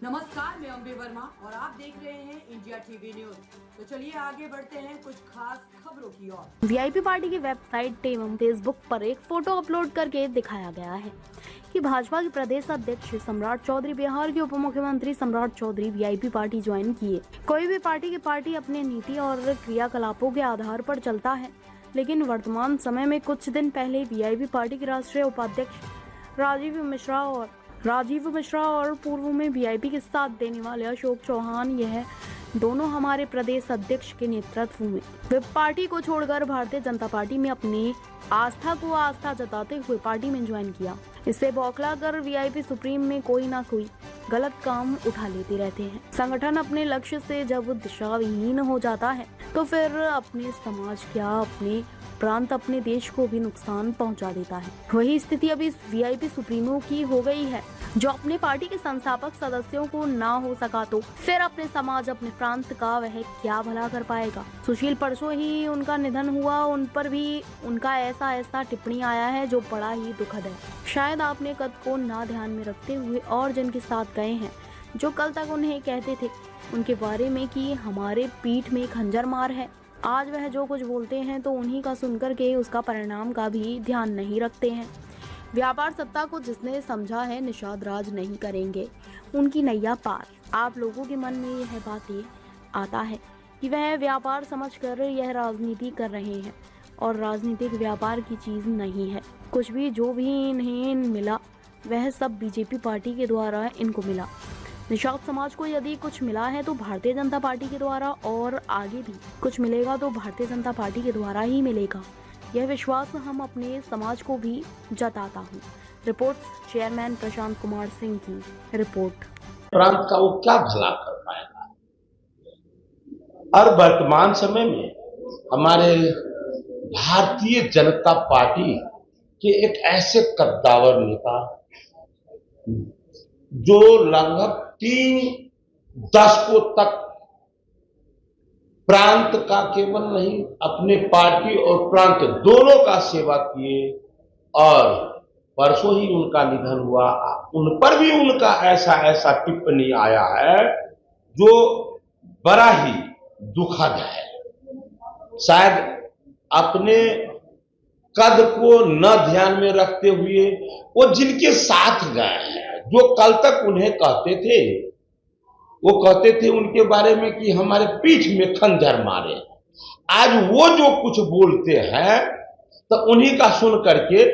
नमस्कार, मैं अम्बे वर्मा और आप देख रहे हैं इंडिया टीवी न्यूज। तो चलिए आगे बढ़ते हैं कुछ खास खबरों की ओर। वीआईपी पार्टी की वेबसाइट एवं फेसबुक पर एक फोटो अपलोड करके दिखाया गया है कि भाजपा के प्रदेश अध्यक्ष सम्राट चौधरी, बिहार के उप मुख्यमंत्री सम्राट चौधरी वीआईपी पार्टी ज्वाइन किए। कोई भी पार्टी अपने नीति और क्रियाकलापों के आधार पर चलता है, लेकिन वर्तमान समय में कुछ दिन पहले वीआईपी पार्टी के राष्ट्रीय उपाध्यक्ष राजीव मिश्रा और पूर्व में वीआईपी के साथ देने वाले अशोक चौहान, यह दोनों हमारे प्रदेश अध्यक्ष के नेतृत्व में वे पार्टी को छोड़कर भारतीय जनता पार्टी में अपनी आस्था जताते हुए पार्टी में ज्वाइन किया। इससे बौखला कर वीआईपी सुप्रीम में कोई ना कोई गलत काम उठा लेते रहते हैं। संगठन अपने लक्ष्य से जब दिशाविहीन हो जाता है तो फिर अपने समाज क्या, अपने प्रांत, अपने देश को भी नुकसान पहुंचा देता है। वही स्थिति अभी वीआईपी सुप्रीमो की हो गई है, जो अपने पार्टी के संस्थापक सदस्यों को ना हो सका तो फिर अपने समाज, अपने प्रांत का वह क्या भला कर पाएगा। सुशील, परसों ही उनका निधन हुआ, उन पर भी उनका ऐसा टिप्पणी आया है जो बड़ा ही दुखद है। शायद आपने कद को ना ध्यान में रखते हुए और जिनके साथ गए हैं, जो कल तक उन्हें कहते थे उनके बारे में कि हमारे पीठ में खंजर मार है, आज वह जो कुछ बोलते हैं तो उन्हीं का सुनकर के उसका परिणाम का भी ध्यान नहीं रखते हैं। व्यापार सत्ता को जिसने समझा है निषाद राज नहीं करेंगे उनकी नैया पार। आप लोगों के मन में यह बातें आता है कि वह व्यापार समझकर यह राजनीति कर रहे हैं, और राजनीतिक व्यापार की चीज नहीं है। कुछ भी जो भी इन्हें मिला वह सब बीजेपी पार्टी के द्वारा इनको मिला। निषाद समाज को यदि कुछ मिला है तो भारतीय जनता पार्टी के द्वारा, और आगे भी कुछ मिलेगा तो भारतीय जनता पार्टी के द्वारा ही मिलेगा। यह विश्वास हम अपने समाज को भी जताता हूँ। रिपोर्ट चेयरमैन प्रशांत कुमार सिंह की रिपोर्ट। प्रांत का वो क्या भला कर पाएगा। और वर्तमान समय में हमारे भारतीय जनता पार्टी के एक ऐसे कद्दावर नेता जो लगभग 3 दशकों तक प्रांत का केवल नहीं, अपने पार्टी और प्रांत दोनों का सेवा किए, और परसों ही उनका निधन हुआ। उन पर भी उनका ऐसा टिप्पणी आया है जो बड़ा ही दुखद है। शायद अपने कद को न ध्यान में रखते हुए वो जिनके साथ गए हैं, जो कल तक उन्हें कहते थे, वो कहते थे उनके बारे में कि हमारे पीठ में खंजर मारे, आज वो जो कुछ बोलते हैं तो उन्हीं का सुन करके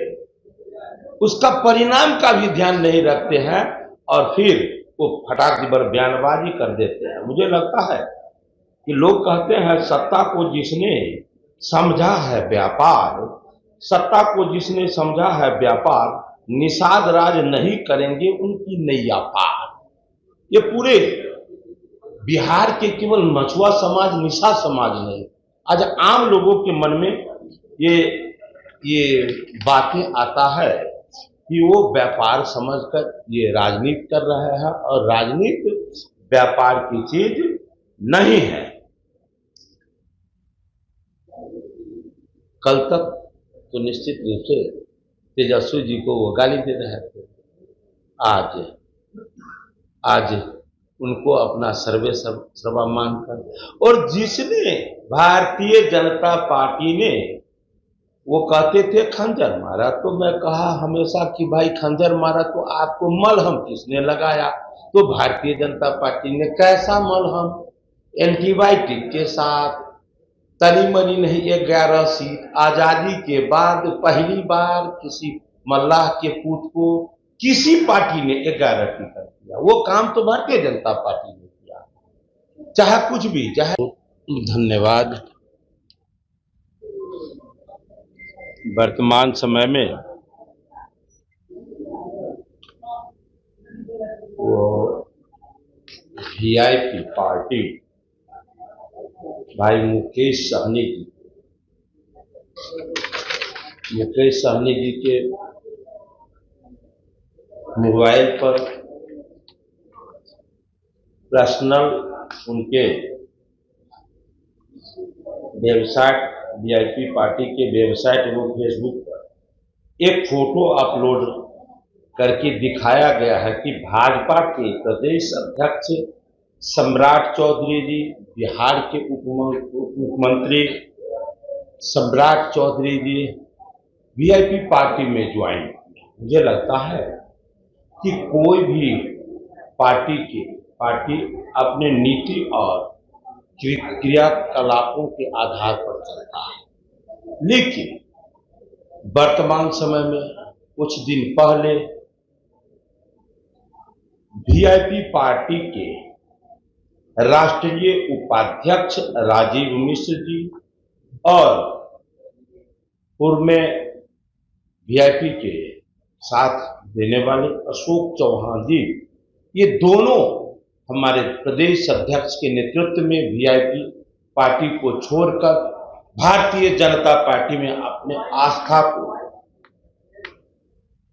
उसका परिणाम का भी ध्यान नहीं रखते हैं, और फिर वो फटाक दिबर बयानबाजी कर देते हैं। मुझे लगता है कि लोग कहते हैं सत्ता को जिसने समझा है व्यापार, सत्ता को जिसने समझा है व्यापार, निषाद राज नहीं करेंगे उनकी नैया पार। ये पूरे बिहार के केवल मछुआ समाज, निषाद समाज नहीं, आज आम लोगों के मन में ये बातें आता है कि वो व्यापार समझकर ये राजनीति कर रहे हैं, और राजनीति व्यापार की चीज नहीं है। कल तक तो निश्चित रूप से तेजस्वी जी को वो गाली दे रहे थे, आज उनको अपना सर्वा मानकर, और जिसने भारतीय जनता पार्टी ने वो कहते थे खंजर मारा, तो मैं कहा हमेशा कि भाई खंजर मारा तो आपको मलहम किसने लगाया? तो भारतीय जनता पार्टी ने कैसा मलहम? एंटीबायोटिक के साथ, तनी मनी नहीं 11 सीट, आजादी के बाद पहली बार किसी मल्लाह के पूत को किसी पार्टी ने 11 टिकट दिया। वो काम तो भारतीय जनता पार्टी ने किया, चाहे कुछ भी, चाहे। धन्यवाद। वर्तमान समय में वो वीआईपी पार्टी भाई मुकेश सहनी जी के मोबाइल पर पर्सनल उनके वेबसाइट, वीआईपी पार्टी के वेबसाइट एवं फेसबुक पर एक फोटो अपलोड करके दिखाया गया है कि भाजपा के प्रदेश अध्यक्ष सम्राट चौधरी जी, बिहार के उप मुख्यमंत्री सम्राट चौधरी जी वीआईपी पार्टी में ज्वाइन किए। मुझे लगता है कि कोई भी पार्टी अपने नीति और क्रियाकलापों के आधार पर चलता है, लेकिन वर्तमान समय में कुछ दिन पहले वीआईपी पार्टी के राष्ट्रीय उपाध्यक्ष राजीव मिश्र जी और पूर्व में वीआईपी के साथ देने वाले अशोक चौहान जी, ये दोनों हमारे प्रदेश अध्यक्ष के नेतृत्व में वीआईपी पार्टी को छोड़कर भारतीय जनता पार्टी में अपने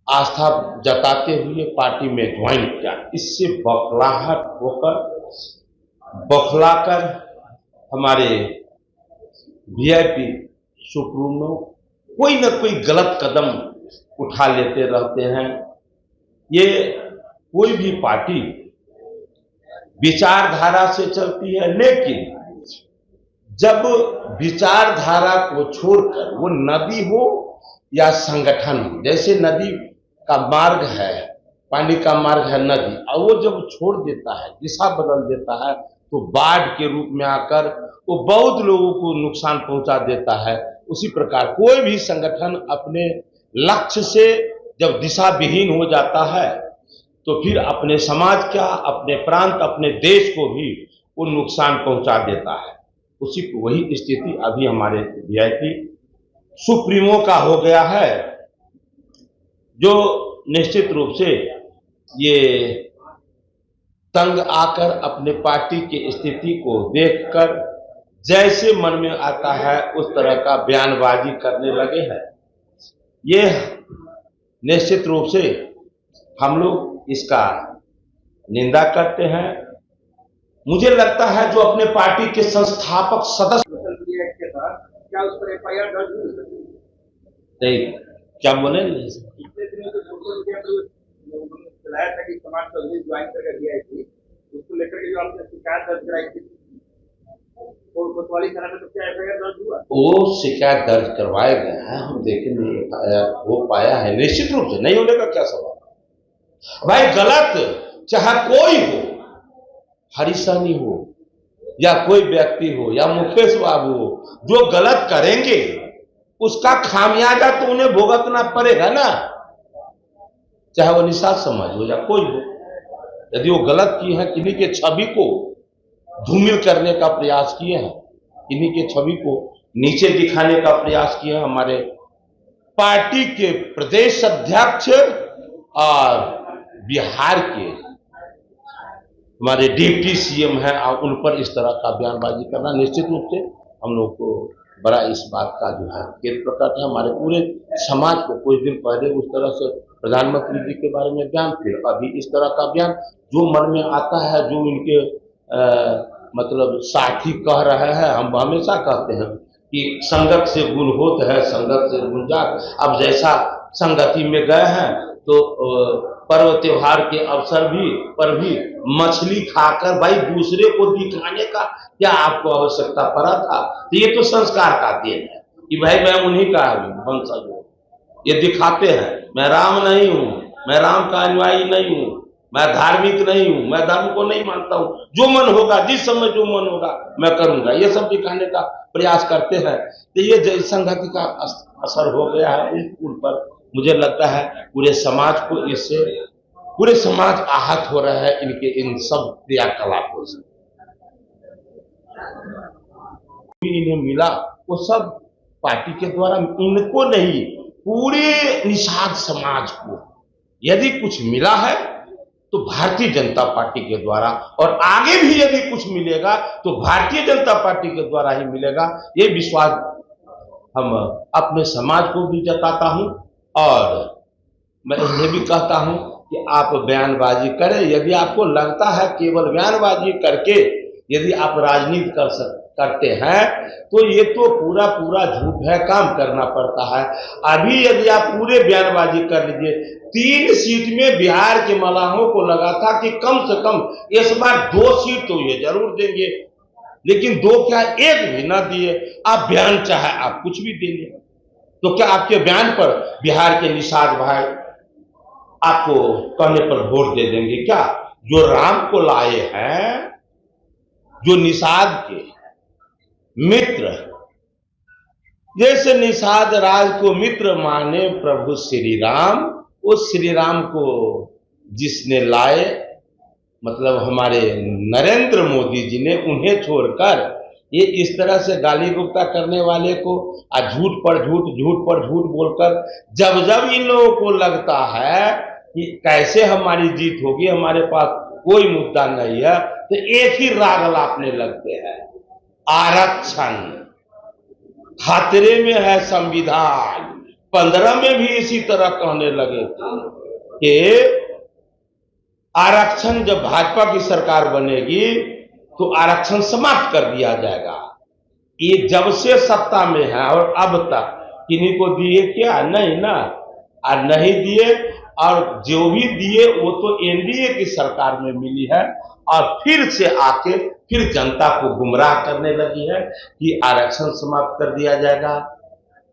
आस्था जताते हुए पार्टी में ज्वाइन किया। इससे बौखलाकर हमारे वीआईपी सुप्रीमो कोई न कोई गलत कदम उठा लेते रहते हैं। ये कोई भी पार्टी विचारधारा से चलती है, लेकिन जब विचारधारा को छोड़कर वो नदी हो या संगठन हो, जैसे नदी का मार्ग है, पानी का मार्ग है नदी, और वो जब छोड़ देता है, दिशा बदल देता है, तो बाढ़ के रूप में आकर वो बहुत लोगों को नुकसान पहुंचा देता है। उसी प्रकार कोई भी संगठन अपने लक्ष्य से जब दिशा विहीन हो जाता है तो फिर अपने समाज का, अपने प्रांत, अपने देश को भी वो नुकसान पहुंचा देता है। वही स्थिति अभी हमारे वीआईपी सुप्रीमो का हो गया है, जो निश्चित रूप से ये तंग आकर अपने पार्टी की स्थिति को देखकर जैसे मन में आता है उस तरह का बयानबाजी करने लगे हैं। ये निश्चित रूप से हम लोग इसका निंदा करते हैं। मुझे लगता है जो अपने पार्टी के संस्थापक सदस्य क्या उस पर एफआईआर दर्ज हुई? नहीं, क्या बोले? पिछले दिनों तो सोशल मीडिया पर चलाया था कि समाज चौधरी ज्वाइन करके दिया थी, उसको लेकर के जो आपने शिकायत दर्ज कराई थी और कोतवाली थाना में, तो क्या एफआईआर दर्ज हुआ? वो शिकायत दर्ज करवाए गए हैं, हम देखेंगे एफआईआर हो पाया है। निश्चित रूप से नहीं होने का क्या सवाल भाई। गलत चाहे कोई हो, हरीशनी हो या कोई व्यक्ति हो या मुकेश बाबू हो, जो गलत करेंगे उसका खामियाजा तो उन्हें भुगतना पड़ेगा ना, चाहे वो निषाद समाज हो या कोई हो। यदि वो गलत किए हैं, किन्हीं के छवि को धूमिल करने का प्रयास किए हैं, किन्हीं के छवि को नीचे दिखाने का प्रयास किए हैं, हमारे पार्टी के प्रदेश अध्यक्ष और बिहार के हमारे डिप्टी सीएम हैं, उन पर इस तरह का बयानबाजी करना निश्चित रूप से हम लोग को बड़ा इस बात का जो है खेद प्रकट है। हमारे पूरे समाज को कुछ दिन पहले उस तरह से प्रधानमंत्री जी के बारे में बयान, फिर अभी इस तरह का बयान, जो मन में आता है, जो इनके मतलब साथी कह रहे हैं। हम हमेशा कहते हैं कि संगत से गुण होत है, संगत से गुण जात। अब जैसा संगति में गए हैं तो पर्व त्योहार के अवसर पर भी मछली खाकर भाई दूसरे को दिखाने का क्या आपको आवश्यकता पड़ा था? तो ये तो संस्कार का देन है कि भाई मैं उन्हीं का वंशज हूँ, ये दिखाते हैं। मैं राम नहीं हूँ, मैं राम का अनुयायी नहीं हूँ, मैं धार्मिक नहीं हूँ, मैं धर्म को नहीं मानता हूँ, जो मन होगा, जिस समय जो मन होगा मैं करूंगा, ये सब दिखाने का प्रयास करते हैं। तो ये संगति का असर हो गया है उन पर। मुझे लगता है पूरे समाज को इससे, पूरे समाज आहत हो रहा है इनके इन सब क्रियाकलापों से। इन्हें मिला वो सब पार्टी के द्वारा, इनको नहीं, पूरे निषाद समाज को यदि कुछ मिला है तो भारतीय जनता पार्टी के द्वारा, और आगे भी यदि कुछ मिलेगा तो भारतीय जनता पार्टी के द्वारा ही मिलेगा। ये विश्वास हम अपने समाज को भी जताता हूं, और मैं ये भी कहता हूं कि आप बयानबाजी करें। यदि आपको लगता है केवल बयानबाजी करके यदि आप राजनीति कर सकते करते हैं तो ये तो पूरा पूरा झूठ है, काम करना पड़ता है। अभी यदि आप पूरे बयानबाजी कर लीजिए, 3 सीट में बिहार के मलाहों को लगा था कि कम से कम इस बार 2 सीट तो ये जरूर देंगे, लेकिन 2 क्या 1 भी ना दिए। आप बयान चाहे आप कुछ भी दे लें, तो क्या आपके बयान पर बिहार के निषाद भाई आपको कहने पर वोट दे देंगे क्या? जो राम को लाए हैं, जो निषाद के मित्र, जैसे निषाद राज को मित्र माने प्रभु श्री राम, उस श्री राम को जिसने लाए, मतलब हमारे नरेंद्र मोदी जी ने, उन्हें छोड़कर ये इस तरह से गाली गुप्ता करने वाले को झूठ पर झूठ बोलकर, जब जब इन लोगों को लगता है कि कैसे हमारी जीत होगी, हमारे पास कोई मुद्दा नहीं है, तो एक ही राग लापने लगते हैं, आरक्षण खतरे में है संविधान। 15 में भी इसी तरह कहने लगे थे कि आरक्षण जब भाजपा की सरकार बनेगी तो आरक्षण समाप्त कर दिया जाएगा। ये जब से सत्ता में है और अब तक किन्हीं को दिए क्या? नहीं ना, और नहीं दिए, और जो भी दिए वो तो एनडीए की सरकार में मिली है, और फिर से आके फिर जनता को गुमराह करने लगी है कि आरक्षण समाप्त कर दिया जाएगा,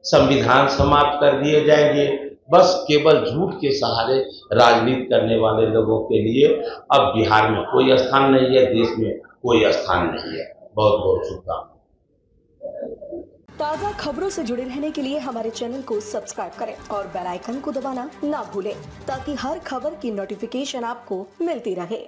संविधान समाप्त कर दिए जाएंगे। बस केवल झूठ के सहारे राजनीति करने वाले लोगों के लिए अब बिहार में कोई स्थान नहीं है, देश में कोई स्थान नहीं है। बहुत बहुत शुभकामनाएं। ताज़ा खबरों से जुड़े रहने के लिए हमारे चैनल को सब्सक्राइब करें और बेल आइकन को दबाना ना भूलें, ताकि हर खबर की नोटिफिकेशन आपको मिलती रहे।